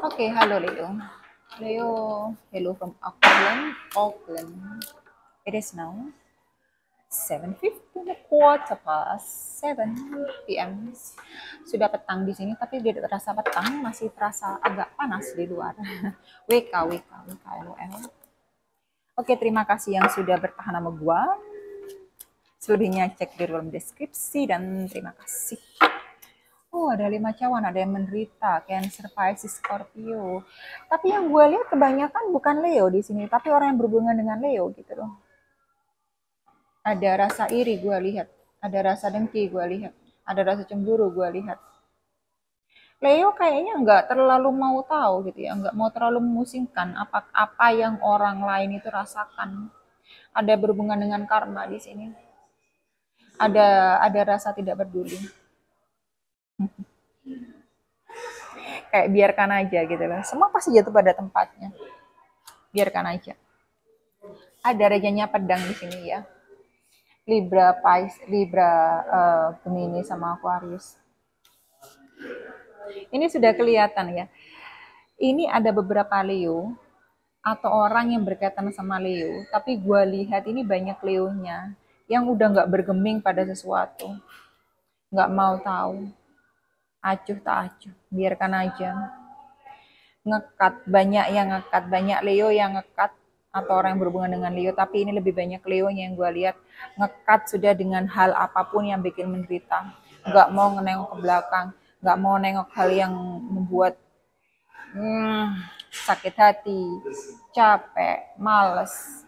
Oke, halo Leo. Leo, hello from Auckland. It is now 7:15, quarter past 7 p.m. Sudah petang di sini, tapi tidak terasa petang, masih terasa agak panas di luar. WK, WK, WK, LOL. Oke, terima kasih yang sudah bertahan sama gua. Selebihnya cek di ruang deskripsi dan terima kasih. Oh, ada 5 cawan, ada yang menderita, Cancer, Pisces, Scorpio. Tapi yang gue lihat kebanyakan bukan Leo di sini, tapi orang yang berhubungan dengan Leo gitu loh. Ada rasa iri gue lihat, ada rasa dengki gue lihat, ada rasa cemburu gue lihat. Leo kayaknya nggak terlalu mau tahu gitu ya, nggak mau terlalu memusingkan apa yang orang lain itu rasakan. Ada berhubungan dengan karma di sini. Ada rasa tidak peduli. Kayak biarkan aja gitu loh. Semua pasti jatuh pada tempatnya. Biarkan aja. Ada rajanya pedang di sini ya. Libra, Gemini sama Aquarius. Ini sudah kelihatan ya. Ini ada beberapa Leo atau orang yang berkaitan sama Leo, tapi gue lihat ini banyak Leonya yang udah nggak bergeming pada sesuatu, nggak mau tahu, acuh tak acuh, biarkan aja. Ngekat, banyak yang ngekat, banyak Leo yang ngekat atau orang yang berhubungan dengan Leo, tapi ini lebih banyak Leo-nya yang gue lihat ngekat sudah dengan hal apapun yang bikin menderita, nggak mau nengok ke belakang, nggak mau nengok hal yang membuat sakit hati, capek, males,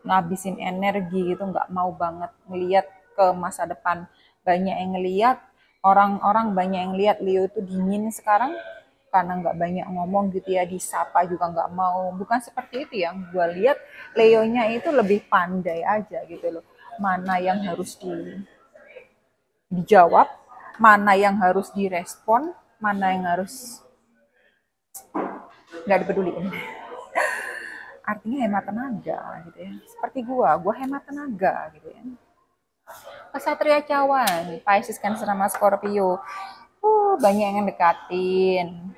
ngabisin energi gitu, nggak mau banget ngelihat ke masa depan. Banyak yang ngelihat, orang-orang banyak yang lihat Leo itu dingin sekarang karena nggak banyak ngomong gitu ya, disapa juga nggak mau. Bukan seperti itu yang gue lihat, Leonya itu lebih pandai aja gitu loh. Mana yang harus dijawab, mana yang harus direspon, mana yang harus nggak dipeduliin. Artinya hemat tenaga gitu ya. Seperti gua hemat tenaga gitu ya. Kesatria cawan, Pisces, Cancer sama Scorpio. Banyak yang dekatin.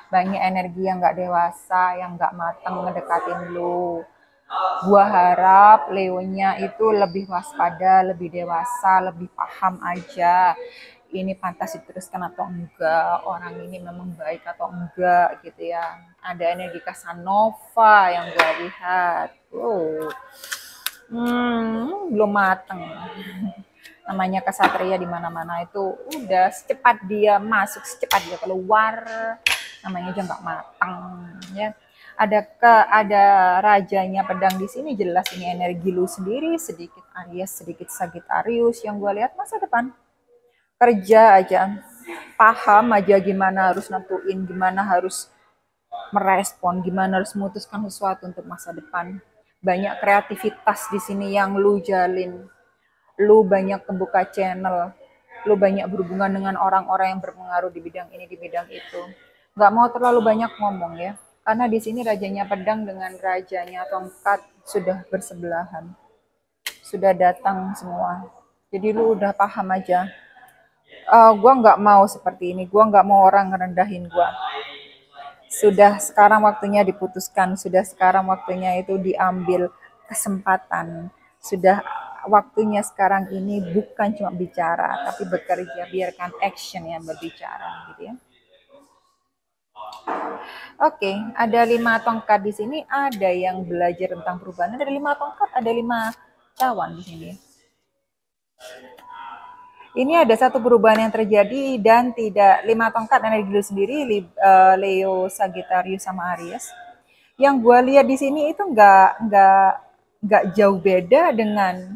Banyak energi yang nggak dewasa, yang nggak matang ngedekatin lu. Gua harap Leonya itu lebih waspada, lebih dewasa, lebih paham aja. Ini pantas diteruskan atau enggak, orang ini memang baik atau enggak gitu ya. Ada energi Casanova yang gue lihat. Belum mateng. Namanya kesatria di mana-mana itu udah secepat dia masuk, secepat dia keluar. Namanya aja nggak mateng ya. Ada rajanya pedang di sini, jelas ini energi lu sendiri, sedikit Aries, sedikit Sagittarius yang gue lihat masa depan. Kerja aja, paham aja gimana harus nentuin, gimana harus merespon, gimana harus memutuskan sesuatu untuk masa depan. Banyak kreativitas di sini yang lu jalin. Lu banyak membuka channel. Lu banyak berhubungan dengan orang-orang yang berpengaruh di bidang ini, di bidang itu. Gak mau terlalu banyak ngomong ya. Karena di sini rajanya pedang dengan rajanya tongkat sudah bersebelahan. Sudah datang semua. Jadi lu udah paham aja. Gue nggak mau seperti ini. Gue nggak mau orang ngerendahin gue. Sudah sekarang waktunya diputuskan. Sudah sekarang waktunya itu diambil kesempatan. Sudah waktunya sekarang ini bukan cuma bicara, tapi bekerja. Biarkan action yang berbicara, gitu ya. Oke, ada 5 tongkat di sini. Ada yang belajar tentang perubahan. Ada 5 tongkat, ada 5 cawan di sini. Ini ada satu perubahan yang terjadi dan tidak 5 tongkat energi dulu sendiri, Leo, Sagittarius sama Aries. Yang gue lihat di sini itu nggak jauh beda dengan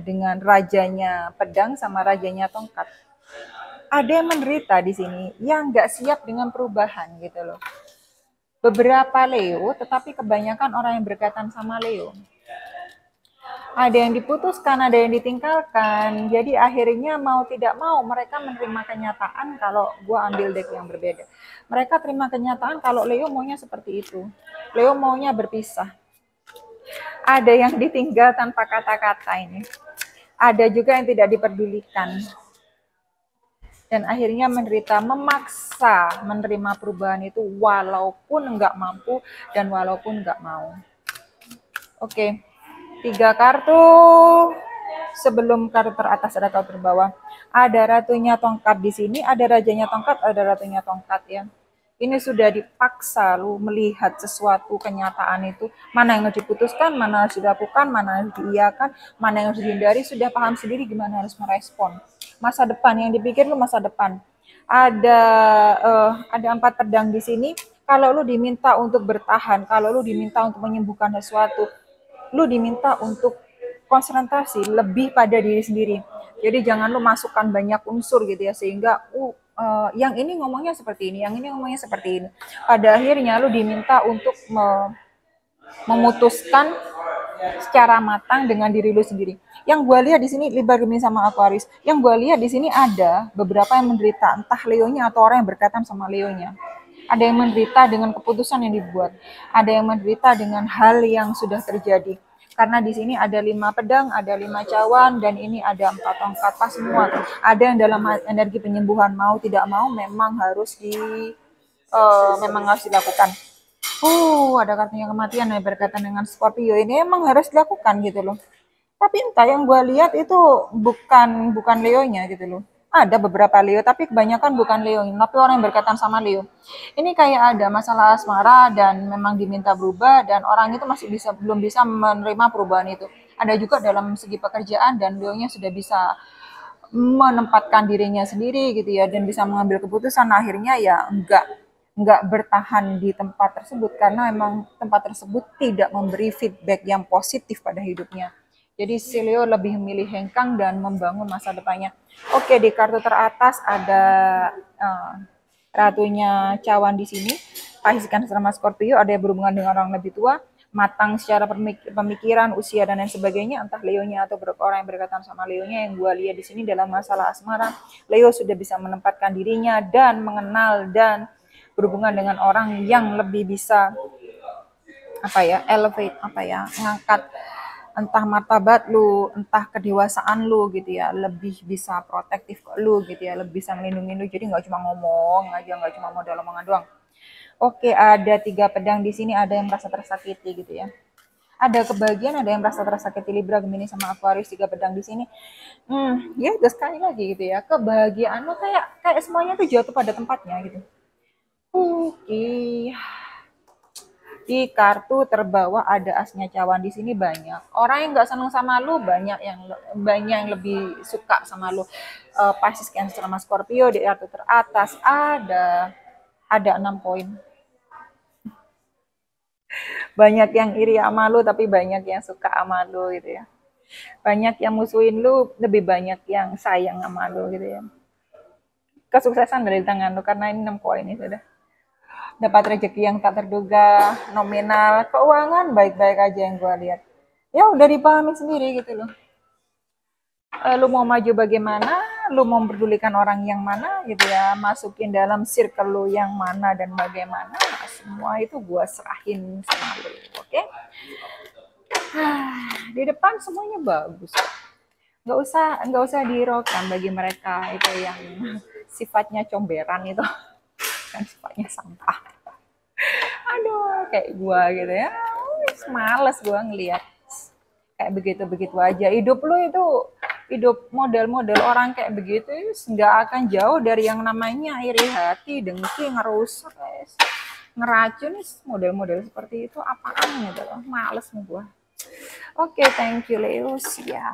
dengan rajanya pedang sama rajanya tongkat. Ada yang menderita di sini yang nggak siap dengan perubahan gitu loh. Beberapa Leo, tetapi kebanyakan orang yang berkaitan sama Leo. Ada yang diputuskan, ada yang ditinggalkan. Jadi akhirnya mau tidak mau mereka menerima kenyataan kalau gue ambil deck yang berbeda. Mereka terima kenyataan kalau Leo maunya seperti itu. Leo maunya berpisah. Ada yang ditinggal tanpa kata-kata ini. Ada juga yang tidak diperdulikan. Dan akhirnya menderita, memaksa menerima perubahan itu walaupun nggak mampu dan walaupun nggak mau. Oke, 3 kartu. Sebelum kartu teratas ada kartu terbawah. Ada ratunya tongkat di sini, ada rajanya tongkat, ada ratunya tongkat ya. Ini sudah dipaksa lu melihat sesuatu kenyataan itu, mana yang harus diputuskan, mana harus dilakukan, mana harus diiyakan, mana yang harus dihindari, sudah paham sendiri gimana harus merespon. Masa depan yang dipikir lu masa depan. Ada 4 pedang di sini. Kalau lu diminta untuk bertahan, kalau lu diminta untuk menyembuhkan sesuatu, lu diminta untuk konsentrasi lebih pada diri sendiri. Jadi jangan lu masukkan banyak unsur gitu ya, sehingga yang ini ngomongnya seperti ini, yang ini ngomongnya seperti ini. Pada akhirnya lu diminta untuk memutuskan secara matang dengan diri lu sendiri. Yang gue lihat di sini Libra, Gemini sama Aquarius. Yang gue lihat di sini ada beberapa yang menderita, entah Leonya atau orang yang berkaitan sama Leonya. Ada yang menderita dengan keputusan yang dibuat. Ada yang menderita dengan hal yang sudah terjadi. Karena di sini ada 5 pedang, ada 5 cawan, dan ini ada 4 tongkat, pas semua. Ada yang dalam energi penyembuhan, mau tidak mau memang harus dilakukan. Ada kartunya kematian yang berkaitan dengan Scorpio. Ini emang harus dilakukan gitu loh. Tapi entah, yang gue lihat itu bukan Leonya gitu loh. Ada beberapa Leo, tapi kebanyakan bukan Leo. Tapi orang yang berkaitan sama Leo. Ini kayak ada masalah asmara dan memang diminta berubah, dan orang itu masih belum bisa menerima perubahan itu. Ada juga dalam segi pekerjaan, dan Leonya sudah bisa menempatkan dirinya sendiri gitu ya, dan bisa mengambil keputusan. Akhirnya ya enggak bertahan di tempat tersebut karena memang tempat tersebut tidak memberi feedback yang positif pada hidupnya. Jadi si Leo lebih memilih hengkang dan membangun masa depannya. Oke, di kartu teratas ada ratunya cawan di sini. Pastikan sama Scorpio, ada yang berhubungan dengan orang lebih tua, matang secara pemikiran, usia dan lain sebagainya, entah Leonya atau orang yang berkaitan sama Leonya. Yang gue lihat di sini dalam masalah asmara, Leo sudah bisa menempatkan dirinya dan mengenal dan berhubungan dengan orang yang lebih bisa elevate, ngangkat entah martabat lu, entah kedewasaan lu gitu ya, lebih bisa protektif ke lu gitu ya, lebih bisa melindungi lu. Jadi nggak cuma ngomong aja, nggak cuma modal omongan doang. Oke, ada 3 pedang di sini, ada yang merasa tersakiti gitu ya. Ada kebahagiaan, ada yang merasa tersakiti. Libra, Gemini sama Aquarius, 3 pedang di sini. Ya udah sekali lagi gitu ya. Kebahagiaan lo kayak semuanya tuh jatuh pada tempatnya gitu. Oke. Di kartu terbawah ada asnya cawan di sini banyak. Orang yang nggak seneng sama lu banyak yang lebih suka sama lu. Pisces, Cancer sama Scorpio. Di kartu teratas ada 6 poin. Banyak yang iri sama lu tapi banyak yang suka sama lu gitu ya. Banyak yang musuhin lu, lebih banyak yang sayang sama lu gitu ya. Kesuksesan dari tangan lu karena ini 6 poin itu udah. Dapat rezeki yang tak terduga, nominal, keuangan baik-baik aja yang gue lihat. Ya udah dipahami sendiri gitu loh. Lu mau maju bagaimana, lu mau memperdulikan orang yang mana gitu ya, masukin dalam circle lu yang mana dan bagaimana, semua itu gue serahin sama lu, oke? Di depan semuanya bagus. Nggak usah dihiraukan bagi mereka itu yang sifatnya comberan itu. Kan sifatnya sampah. Aduh, kayak gue gitu ya, males gue ngeliat kayak begitu-begitu aja. Hidup lu itu, hidup model-model orang kayak begitu nggak akan jauh dari yang namanya iri hati, dengki, ngerusak, ngeracun. Model-model seperti itu apaan gitu loh, males gue. Oke, thank you Leus ya.